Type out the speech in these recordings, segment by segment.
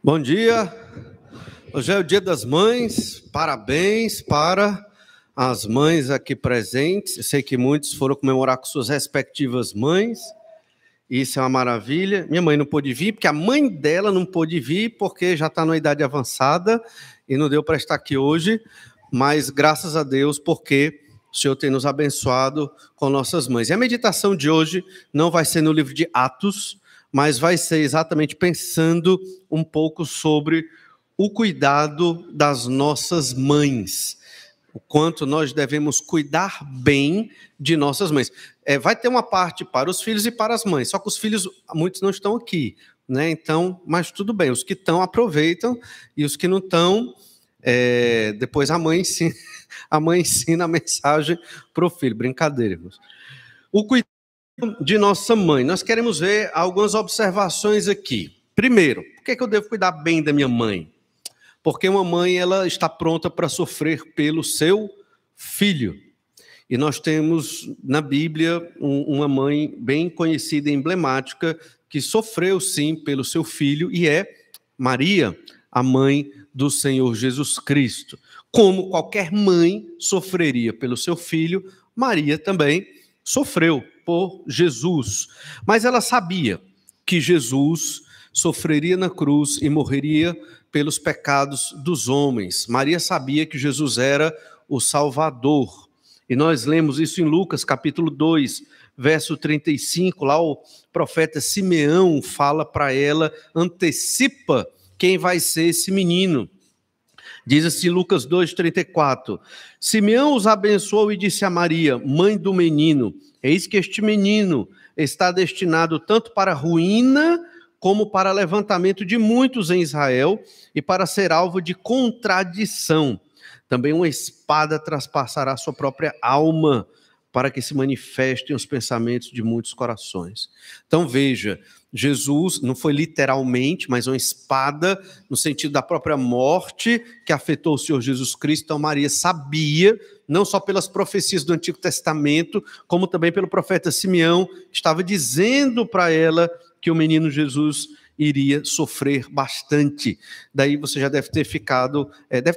Bom dia, hoje é o Dia das Mães, parabéns para as mães aqui presentes. Eu sei que muitos foram comemorar com suas respectivas mães, isso é uma maravilha. Minha mãe não pôde vir, porque a mãe dela não pôde vir, porque já está numa idade avançada e não deu para estar aqui hoje, mas graças a Deus, porque o Senhor tem nos abençoado com nossas mães. E a meditação de hoje não vai ser no livro de Atos, mas vai ser exatamente pensando um pouco sobre o cuidado das nossas mães, o quanto nós devemos cuidar bem de nossas mães. Vai ter uma parte para os filhos e para as mães, só que os filhos, muitos não estão aqui, né? Então, mas tudo bem, os que estão aproveitam, e os que não estão, depois a mãe ensina a mensagem para o filho, brincadeira, irmãos. O cuidado de nossa mãe, nós queremos ver algumas observações aqui. Primeiro, por que eu devo cuidar bem da minha mãe? Porque uma mãe, ela está pronta para sofrer pelo seu filho. E nós temos na Bíblia uma mãe bem conhecida e emblemática que sofreu sim pelo seu filho, e é Maria, a mãe do Senhor Jesus Cristo. Como qualquer mãe sofreria pelo seu filho, Maria também sofreu por Jesus, mas ela sabia que Jesus sofreria na cruz e morreria pelos pecados dos homens. Maria sabia que Jesus era o Salvador, e nós lemos isso em Lucas capítulo 2, verso 35, lá o profeta Simeão fala para ela, antecipa quem vai ser esse menino. Diz assim Lucas 2,34, Simeão os abençoou e disse a Maria, mãe do menino, eis que este menino está destinado tanto para ruína como para levantamento de muitos em Israel e para ser alvo de contradição. Também uma espada traspassará sua própria alma para que se manifestem os pensamentos de muitos corações. Então veja, Jesus não foi literalmente, mas uma espada no sentido da própria morte que afetou o Senhor Jesus Cristo. Então Maria sabia, não só pelas profecias do Antigo Testamento, como também pelo profeta Simeão, que estava dizendo para ela que o menino Jesus iria sofrer bastante. Daí você já deve ter ficado,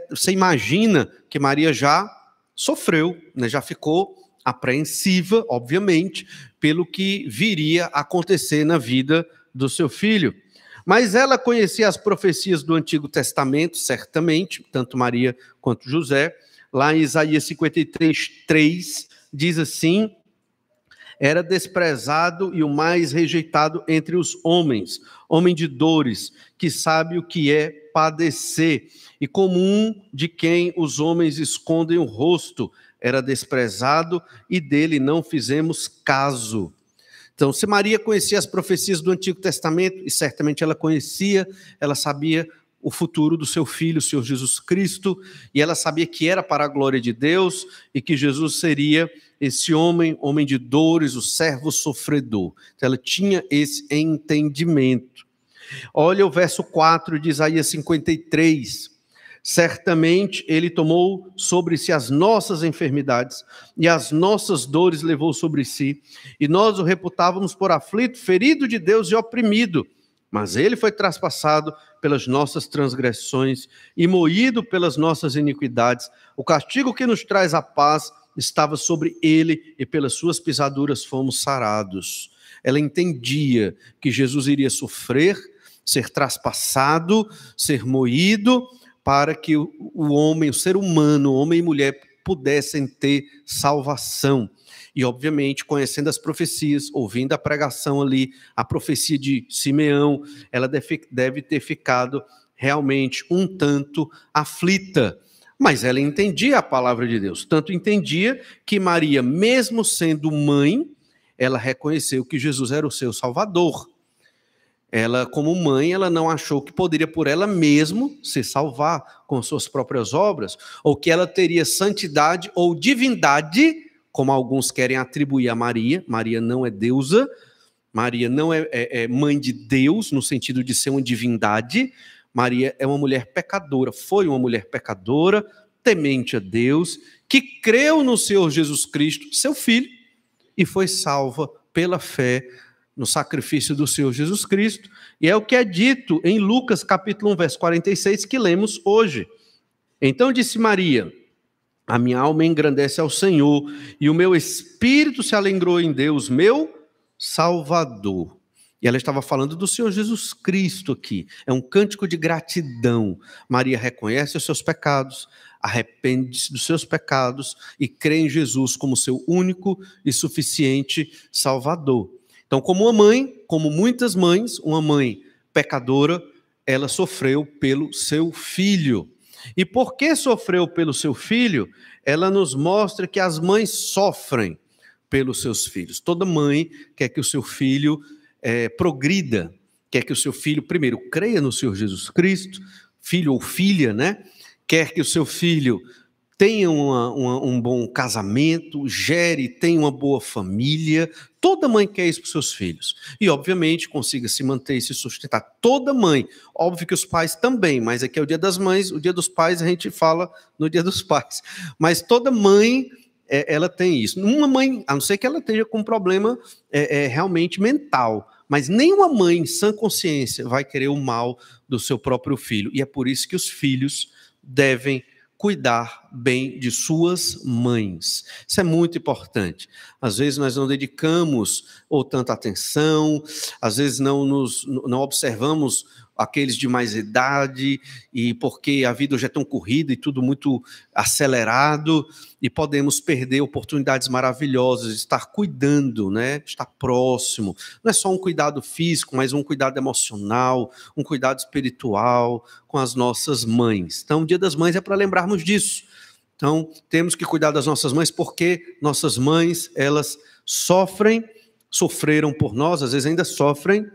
você imagina que Maria já sofreu, né, já ficou apreensiva, obviamente, pelo que viria a acontecer na vida do seu filho. Mas ela conhecia as profecias do Antigo Testamento, certamente, tanto Maria quanto José. Lá em Isaías 53:3, diz assim, era desprezado e o mais rejeitado entre os homens, homem de dores, que sabe o que é padecer, e como um de quem os homens escondem o rosto, era desprezado e dele não fizemos caso. Então, se Maria conhecia as profecias do Antigo Testamento, e certamente ela conhecia, ela sabia o futuro do seu filho, o Senhor Jesus Cristo, e ela sabia que era para a glória de Deus, e que Jesus seria esse homem de dores, o servo sofredor. Então, ela tinha esse entendimento. Olha o verso 4 de Isaías 53, certamente ele tomou sobre si as nossas enfermidades e as nossas dores levou sobre si, e nós o reputávamos por aflito, ferido de Deus e oprimido, mas ele foi traspassado pelas nossas transgressões e moído pelas nossas iniquidades. O castigo que nos traz a paz estava sobre ele e pelas suas pisaduras fomos sarados. Ela entendia que Jesus iria sofrer, ser traspassado, ser moído, para que o homem, o ser humano, homem e mulher, pudessem ter salvação. E, obviamente, conhecendo as profecias, ouvindo a pregação ali, a profecia de Simeão, ela deve ter ficado realmente um tanto aflita. Mas ela entendia a palavra de Deus, tanto entendia que Maria, mesmo sendo mãe, ela reconheceu que Jesus era o seu Salvador. Ela, como mãe, ela não achou que poderia por ela mesma se salvar com suas próprias obras, ou que ela teria santidade ou divindade, como alguns querem atribuir a Maria. Maria não é deusa, Maria não é mãe de Deus, no sentido de ser uma divindade. Maria é uma mulher pecadora, foi uma mulher pecadora, temente a Deus, que creu no Senhor Jesus Cristo, seu filho, e foi salva pela fé no sacrifício do Senhor Jesus Cristo, e é o que é dito em Lucas capítulo 1, verso 46, que lemos hoje. Então disse Maria: a minha alma engrandece ao Senhor, e o meu espírito se alegrou em Deus, meu Salvador. E ela estava falando do Senhor Jesus Cristo aqui. É um cântico de gratidão. Maria reconhece os seus pecados, arrepende-se dos seus pecados e crê em Jesus como seu único e suficiente Salvador. Então, como uma mãe, como muitas mães, uma mãe pecadora, ela sofreu pelo seu filho. E por que sofreu pelo seu filho? Ela nos mostra que as mães sofrem pelos seus filhos. Toda mãe quer que o seu filho progrida, quer que o seu filho, primeiro, creia no Senhor Jesus Cristo, filho ou filha, né? Quer que o seu filho tenha um bom casamento, tenha uma boa família. Toda mãe quer isso para os seus filhos. E, obviamente, consiga se manter e se sustentar. Toda mãe. Óbvio que os pais também, mas aqui é o dia das mães, o dia dos pais a gente fala no dia dos pais. Mas toda mãe, ela tem isso. Uma mãe, a não ser que ela esteja com um problema realmente mental, mas nenhuma mãe, em sã consciência, vai querer o mal do seu próprio filho. E é por isso que os filhos devem cuidar bem de suas mães. Isso é muito importante. Às vezes nós não dedicamos ou tanta atenção, às vezes não observamos aqueles de mais idade, e porque a vida já é tão corrida e tudo muito acelerado, e podemos perder oportunidades maravilhosas de estar cuidando, né? Estar próximo. Não é só um cuidado físico, mas um cuidado emocional, um cuidado espiritual com as nossas mães. Então, o Dia das Mães é para lembrarmos disso. Então, temos que cuidar das nossas mães, porque nossas mães, elas sofreram por nós, às vezes ainda sofrem,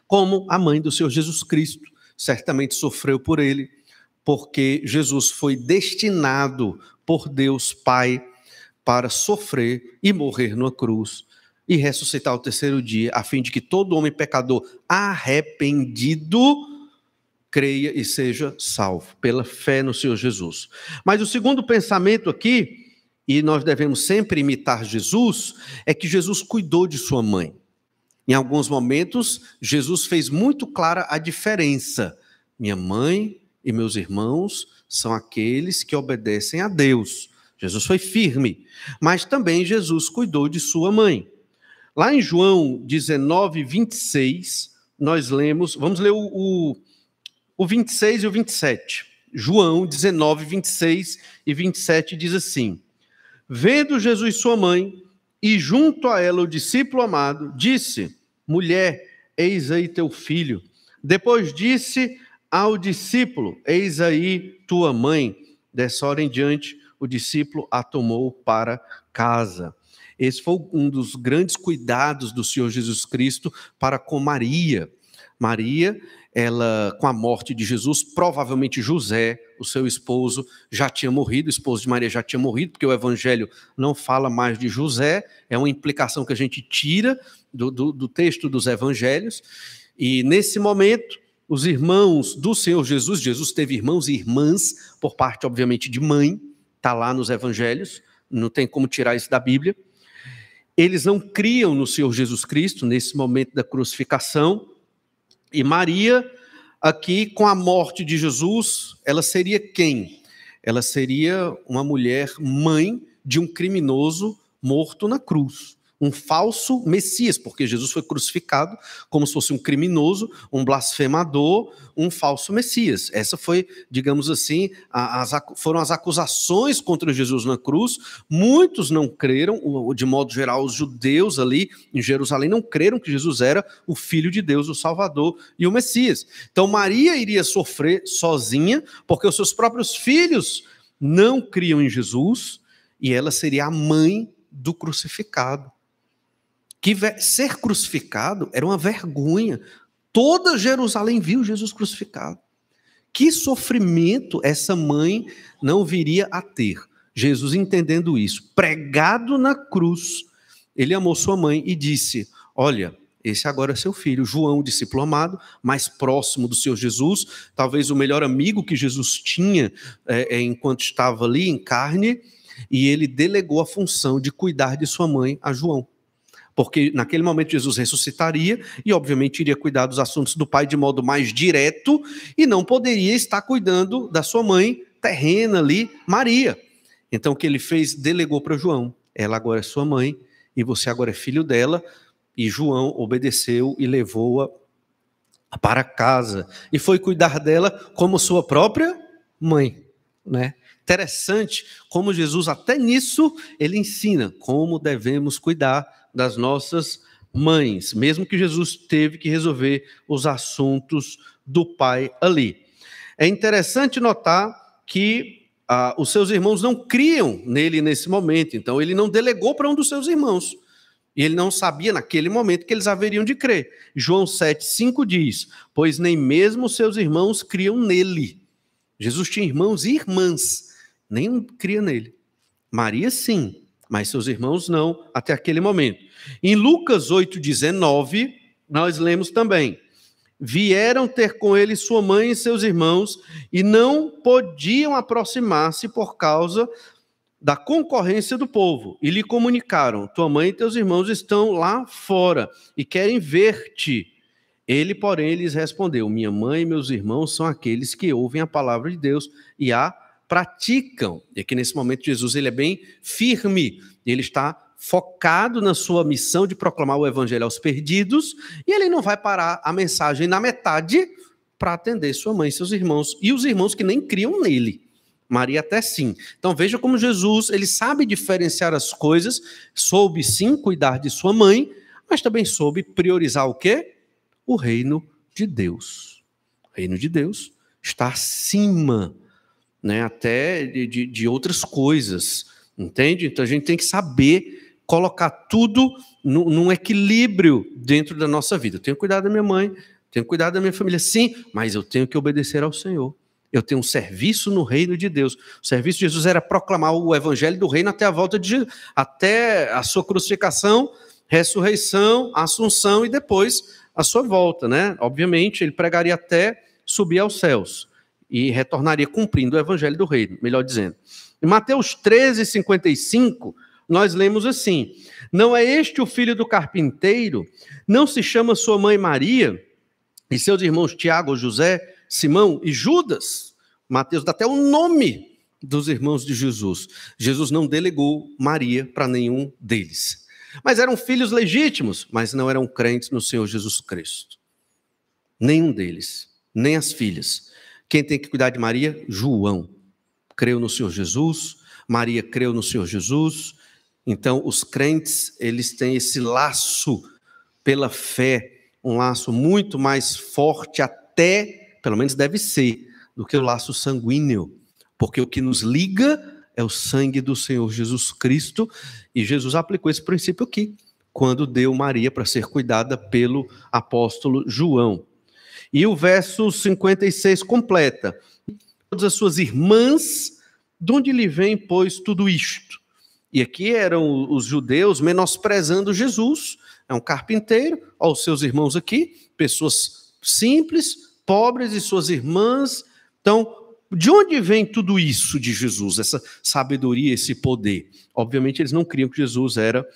como a mãe do Senhor Jesus Cristo certamente sofreu por ele, porque Jesus foi destinado por Deus Pai para sofrer e morrer numa cruz e ressuscitar ao terceiro dia, a fim de que todo homem pecador arrependido creia e seja salvo pela fé no Senhor Jesus. Mas o segundo pensamento aqui, e nós devemos sempre imitar Jesus, é que Jesus cuidou de sua mãe. Em alguns momentos, Jesus fez muito clara a diferença. Minha mãe e meus irmãos são aqueles que obedecem a Deus. Jesus foi firme, mas também Jesus cuidou de sua mãe. Lá em João 19, 26, nós lemos, vamos ler o 26 e o 27. João 19, 26 e 27 diz assim: vendo Jesus sua mãe e junto a ela o discípulo amado, disse: mulher, eis aí teu filho. Depois disse ao discípulo: eis aí tua mãe. Dessa hora em diante, o discípulo a tomou para casa. Esse foi um dos grandes cuidados do Senhor Jesus Cristo para com Maria. Maria, ela, com a morte de Jesus, provavelmente José, o seu esposo, já tinha morrido, o esposo de Maria já tinha morrido, porque o evangelho não fala mais de José, é uma implicação que a gente tira do texto dos evangelhos, e nesse momento, os irmãos do Senhor Jesus, Jesus teve irmãos e irmãs, por parte, obviamente, de mãe, está lá nos evangelhos, não tem como tirar isso da Bíblia. Eles não criam no Senhor Jesus Cristo, nesse momento da crucificação, e Maria, aqui, com a morte de Jesus, ela seria quem? Ela seria uma mulher mãe de um criminoso morto na cruz. Um falso Messias, porque Jesus foi crucificado como se fosse um criminoso, um blasfemador, um falso Messias. Essa foi, digamos assim, foram as acusações contra Jesus na cruz. Muitos não creram, de modo geral, os judeus ali em Jerusalém não creram que Jesus era o Filho de Deus, o Salvador e o Messias. Então Maria iria sofrer sozinha, porque os seus próprios filhos não criam em Jesus, e ela seria a mãe do crucificado. Que ser crucificado era uma vergonha. Toda Jerusalém viu Jesus crucificado. Que sofrimento essa mãe não viria a ter. Jesus, entendendo isso, pregado na cruz, ele amou sua mãe e disse: olha, esse agora é seu filho. João, discípulo amado, mais próximo do Senhor Jesus, talvez o melhor amigo que Jesus tinha enquanto estava ali em carne, e ele delegou a função de cuidar de sua mãe a João. porque naquele momento Jesus ressuscitaria e, obviamente, iria cuidar dos assuntos do Pai de modo mais direto e não poderia estar cuidando da sua mãe terrena ali, Maria. Então, o que ele fez? Delegou para João. Ela agora é sua mãe e você agora é filho dela. E João obedeceu e levou-a para casa e foi cuidar dela como sua própria mãe, né? Interessante como Jesus, até nisso, ele ensina como devemos cuidar das nossas mães, mesmo que Jesus teve que resolver os assuntos do Pai ali. É interessante notar que os seus irmãos não criam nele nesse momento, então ele não delegou para um dos seus irmãos, e ele não sabia naquele momento que eles haveriam de crer. João 7,5 diz, pois nem mesmo seus irmãos criam nele. Jesus tinha irmãos e irmãs, nenhum cria nele. Maria sim, mas seus irmãos não, até aquele momento. Em Lucas 8,19, nós lemos também, vieram ter com ele sua mãe e seus irmãos, e não podiam aproximar-se por causa da concorrência do povo, e lhe comunicaram, tua mãe e teus irmãos estão lá fora, e querem ver-te. Ele, porém, lhes respondeu, minha mãe e meus irmãos são aqueles que ouvem a palavra de Deus e a praticam. E aqui nesse momento Jesus ele é bem firme, ele está focado na sua missão de proclamar o evangelho aos perdidos, e ele não vai parar a mensagem na metade para atender sua mãe e seus irmãos, e os irmãos que nem criam nele. Maria até sim. Então veja como Jesus, ele sabe diferenciar as coisas, soube sim cuidar de sua mãe, mas também soube priorizar o quê? O reino de Deus. O reino de Deus está acima, né, até de outras coisas, entende? Então a gente tem que saber colocar tudo num equilíbrio dentro da nossa vida. Eu tenho que cuidar da minha mãe, tenho que cuidar da minha família, sim, mas eu tenho que obedecer ao Senhor. Eu tenho um serviço no reino de Deus. O serviço de Jesus era proclamar o evangelho do reino até a volta de Jesus, até a sua crucificação, ressurreição, assunção e depois a sua volta, né? Obviamente, ele pregaria até subir aos céus e retornaria cumprindo o evangelho do reino, melhor dizendo. Em Mateus 13:55, nós lemos assim, não é este o filho do carpinteiro? Não se chama sua mãe Maria? E seus irmãos Tiago, José, Simão e Judas? Mateus dá até o nome dos irmãos de Jesus. Jesus não delegou Maria para nenhum deles. Mas eram filhos legítimos, mas não eram crentes no Senhor Jesus Cristo. Nenhum deles, nem as filhas. Quem tem que cuidar de Maria? João. Creu no Senhor Jesus, Maria creu no Senhor Jesus. Então, os crentes, eles têm esse laço pela fé, um laço muito mais forte até, pelo menos deve ser, do que o laço sanguíneo. Porque o que nos liga é o sangue do Senhor Jesus Cristo, e Jesus aplicou esse princípio aqui, quando deu Maria para ser cuidada pelo apóstolo João. E o verso 56 completa, todas as suas irmãs, de onde lhe vem, pois, tudo isto? E aqui eram os judeus menosprezando Jesus, é um carpinteiro, olha os seus irmãos aqui, pessoas simples, pobres e suas irmãs. Então, de onde vem tudo isso de Jesus, essa sabedoria, esse poder? Obviamente eles não criam que Jesus era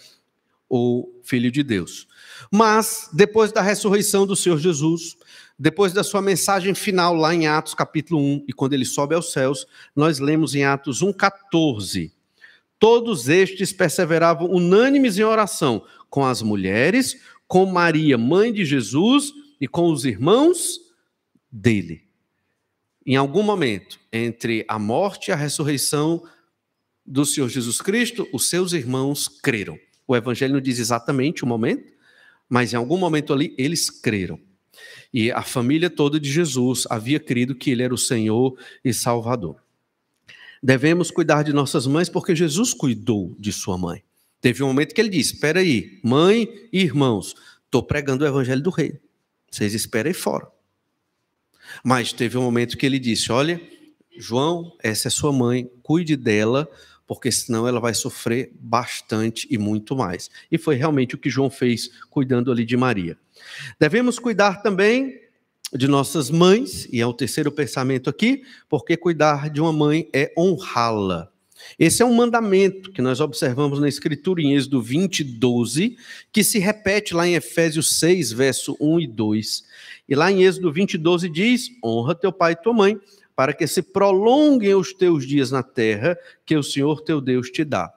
o Filho de Deus. Mas, depois da ressurreição do Senhor Jesus, depois da sua mensagem final lá em Atos capítulo 1, e quando ele sobe aos céus, nós lemos em Atos 1,14. Todos estes perseveravam unânimes em oração, com as mulheres, com Maria, mãe de Jesus, e com os irmãos dele. Em algum momento, entre a morte e a ressurreição do Senhor Jesus Cristo, os seus irmãos creram. O Evangelho não diz exatamente o momento, mas em algum momento ali eles creram. E a família toda de Jesus havia crido que ele era o Senhor e Salvador. Devemos cuidar de nossas mães porque Jesus cuidou de sua mãe. Teve um momento que ele disse, espera aí, mãe e irmãos, estou pregando o Evangelho do Reino. Vocês esperem aí fora. Mas teve um momento que ele disse, olha, João, essa é sua mãe, cuide dela, porque senão ela vai sofrer bastante e muito mais. E foi realmente o que João fez, cuidando ali de Maria. Devemos cuidar também de nossas mães, e é o terceiro pensamento aqui, porque cuidar de uma mãe é honrá-la. Esse é um mandamento que nós observamos na Escritura, em Êxodo 20, 12, que se repete lá em Efésios 6, verso 1 e 2. E lá em Êxodo 20, 12 diz: honra teu pai e tua mãe, para que se prolonguem os teus dias na terra que o Senhor teu Deus te dá.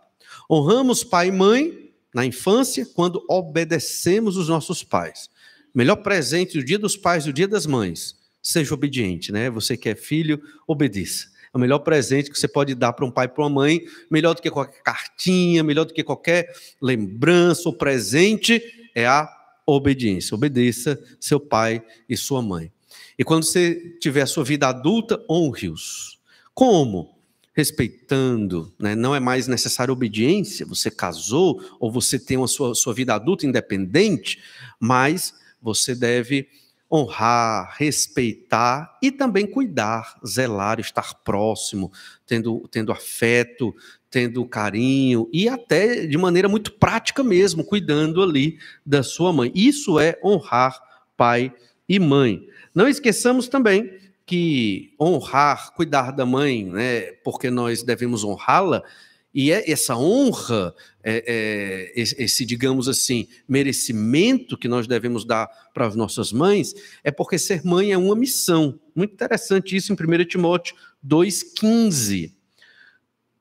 Honramos pai e mãe na infância quando obedecemos os nossos pais. Melhor presente do dia dos pais e do dia das mães, seja obediente, né? Você que é filho, obedeça. É o melhor presente que você pode dar para um pai e para uma mãe, melhor do que qualquer cartinha, melhor do que qualquer lembrança ou presente, é a obediência. Obedeça seu pai e sua mãe. E quando você tiver a sua vida adulta, honre-os. Como? Respeitando, né? Não é mais necessário obediência, você casou ou você tem a sua vida adulta independente, mas você deve honrar, respeitar e também cuidar, zelar, estar próximo, tendo afeto, tendo carinho e até de maneira muito prática mesmo, cuidando ali da sua mãe. Isso é honrar pai e mãe. Não esqueçamos também que honrar, cuidar da mãe, né, porque nós devemos honrá-la, e essa honra, esse, digamos assim, merecimento que nós devemos dar para as nossas mães, é porque ser mãe é uma missão. Muito interessante isso em 1 Timóteo 2,15.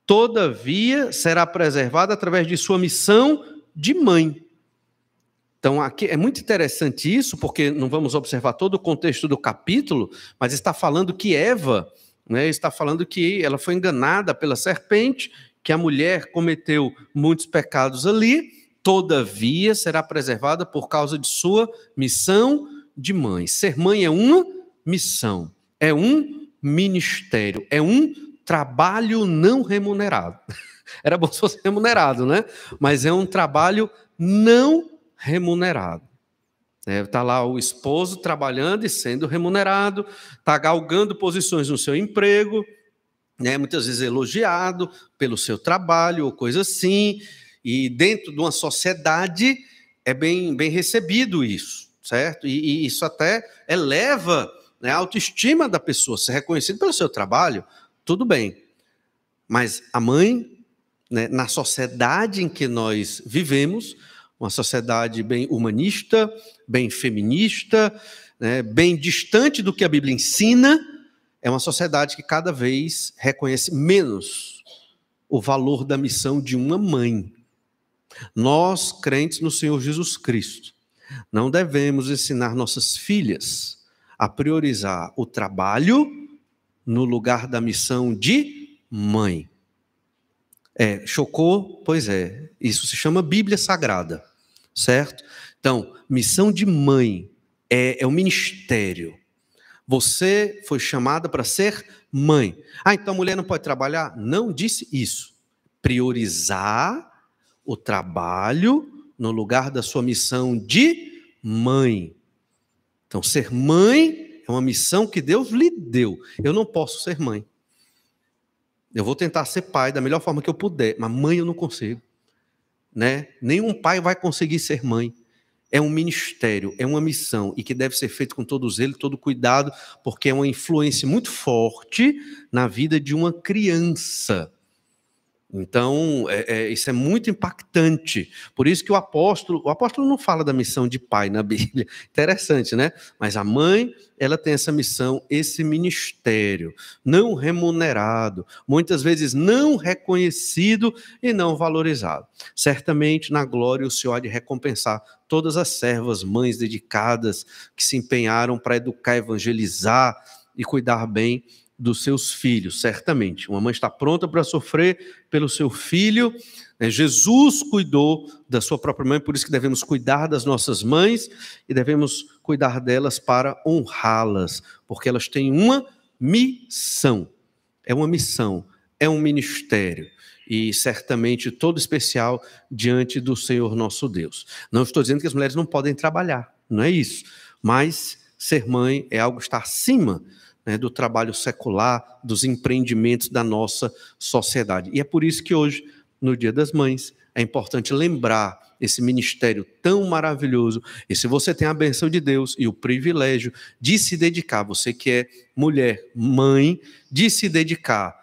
Todavia, será preservada através de sua missão de mãe. Então, aqui é muito interessante isso, porque não vamos observar todo o contexto do capítulo, mas está falando que Eva, né, está falando que ela foi enganada pela serpente, que a mulher cometeu muitos pecados ali, todavia será preservada por causa de sua missão de mãe. Ser mãe é uma missão, é um ministério, é um trabalho não remunerado. Era bom se fosse remunerado, né? Mas é um trabalho não remunerado. Está lá o esposo trabalhando e sendo remunerado, está galgando posições no seu emprego, né, muitas vezes elogiado pelo seu trabalho ou coisa assim, e dentro de uma sociedade é bem recebido isso, certo? E isso até eleva, né, a autoestima da pessoa, ser reconhecido pelo seu trabalho, tudo bem. Mas a mãe, né, na sociedade em que nós vivemos, uma sociedade bem humanista, bem feminista, né, bem distante do que a Bíblia ensina, é uma sociedade que cada vez reconhece menos o valor da missão de uma mãe. Nós, crentes no Senhor Jesus Cristo, não devemos ensinar nossas filhas a priorizar o trabalho no lugar da missão de mãe. Chocou? Pois é. Isso se chama Bíblia Sagrada, certo? Então, missão de mãe é um ministério. Você foi chamada para ser mãe. Então a mulher não pode trabalhar? Não disse isso. Priorizar o trabalho no lugar da sua missão de mãe. Então, ser mãe é uma missão que Deus lhe deu. Eu não posso ser mãe. Eu vou tentar ser pai da melhor forma que eu puder, mas mãe eu não consigo, né? Nenhum pai vai conseguir ser mãe. É um ministério, é uma missão, e que deve ser feito com todo zelo, todo cuidado, porque é uma influência muito forte na vida de uma criança. Então, isso é muito impactante. Por isso que o apóstolo não fala da missão de pai na Bíblia. Interessante, né? Mas a mãe, ela tem essa missão, esse ministério, não remunerado, muitas vezes não reconhecido e não valorizado. Certamente, na glória, o Senhor há de recompensar todas as servas, mães dedicadas, que se empenharam para educar, evangelizar e cuidar bem dos seus filhos, certamente. Uma mãe está pronta para sofrer pelo seu filho, né? Jesus cuidou da sua própria mãe, por isso que devemos cuidar das nossas mães e devemos cuidar delas para honrá-las, porque elas têm uma missão. É uma missão, é um ministério, e certamente todo especial diante do Senhor nosso Deus. Não estou dizendo que as mulheres não podem trabalhar, não é isso, mas ser mãe é algo que está acima, né, do trabalho secular, dos empreendimentos da nossa sociedade. E é por isso que hoje, no Dia das Mães, é importante lembrar esse ministério tão maravilhoso. E se você tem a bênção de Deus e o privilégio de se dedicar, você que é mulher, mãe, de se dedicar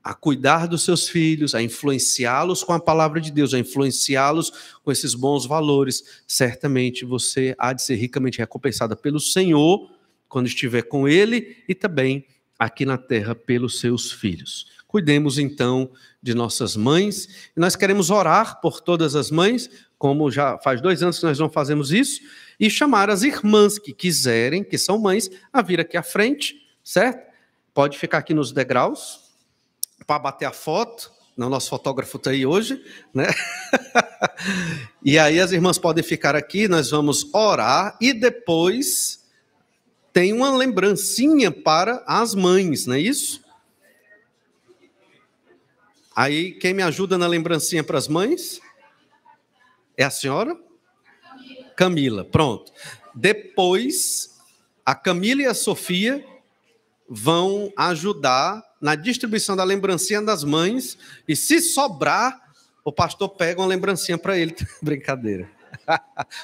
a cuidar dos seus filhos, a influenciá-los com a palavra de Deus, a influenciá-los com esses bons valores, certamente você há de ser ricamente recompensada pelo Senhor, quando estiver com Ele, e também aqui na terra pelos seus filhos. Cuidemos então de nossas mães, e nós queremos orar por todas as mães, como já faz 2 anos que nós não fazemos isso, e chamar as irmãs que quiserem, que são mães, a vir aqui à frente, certo? Pode ficar aqui nos degraus, para bater a foto. Não, nosso fotógrafo está aí hoje, né? E aí as irmãs podem ficar aqui, nós vamos orar, e depois tem uma lembrancinha para as mães, não é isso? Aí, quem me ajuda na lembrancinha para as mães? É a senhora? Camila, pronto. Depois, a Camila e a Sofia vão ajudar na distribuição da lembrancinha das mães, e se sobrar, o pastor pega uma lembrancinha para ele. Brincadeira.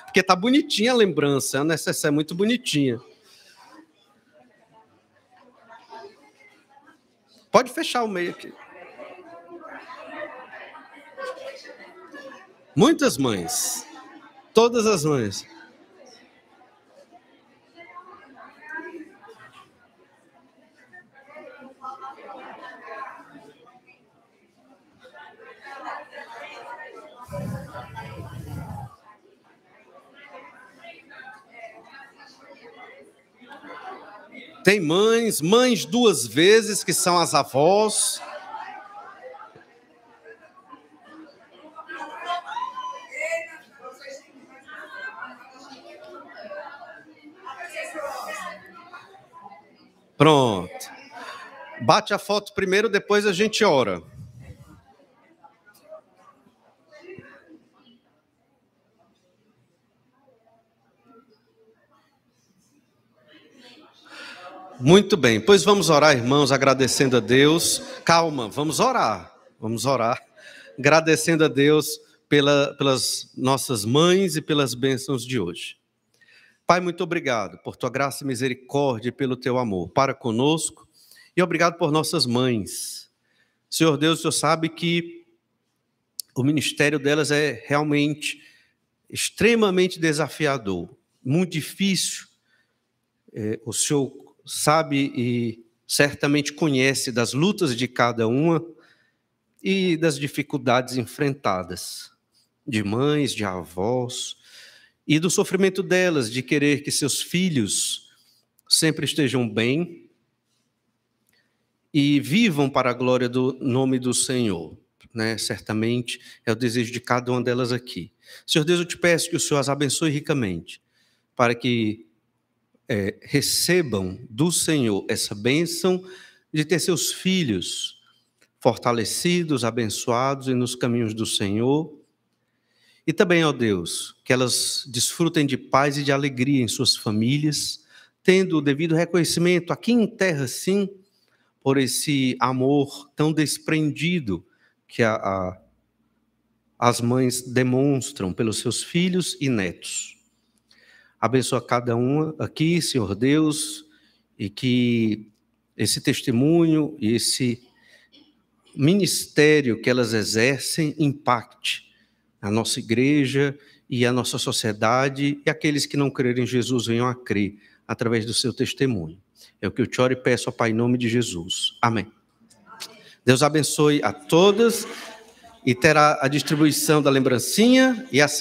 Porque tá bonitinha a lembrança, a necessaire é muito bonitinha. Pode fechar o meio aqui. Muitas mães, todas as mães. Tem mães 2 vezes, que são as avós. Pronto. Bate a foto primeiro, depois a gente ora. Muito bem, pois vamos orar, irmãos, agradecendo a Deus. Calma, vamos orar, agradecendo a Deus pelas nossas mães e pelas bênçãos de hoje. Pai, muito obrigado por tua graça e misericórdia e pelo teu amor para conosco, e obrigado por nossas mães. Senhor Deus, o Senhor sabe que o ministério delas é realmente extremamente desafiador, muito difícil. O Senhor sabe e certamente conhece das lutas de cada uma e das dificuldades enfrentadas, de mães, de avós, e do sofrimento delas, de querer que seus filhos sempre estejam bem e vivam para a glória do nome do Senhor, né? Certamente é o desejo de cada uma delas aqui. Senhor Deus, eu te peço que o Senhor as abençoe ricamente, para que recebam do Senhor essa bênção de ter seus filhos fortalecidos, abençoados e nos caminhos do Senhor. E também, ó Deus, que elas desfrutem de paz e de alegria em suas famílias, tendo o devido reconhecimento aqui em terra, sim, por esse amor tão desprendido que as mães demonstram pelos seus filhos e netos. Abençoa cada uma aqui, Senhor Deus, e que esse testemunho e esse ministério que elas exercem impacte a nossa igreja e a nossa sociedade, e aqueles que não crerem em Jesus venham a crer através do seu testemunho. É o que eu te oro e peço, ó Pai, em nome de Jesus. Amém. Deus abençoe a todas, e terá a distribuição da lembrancinha, e assim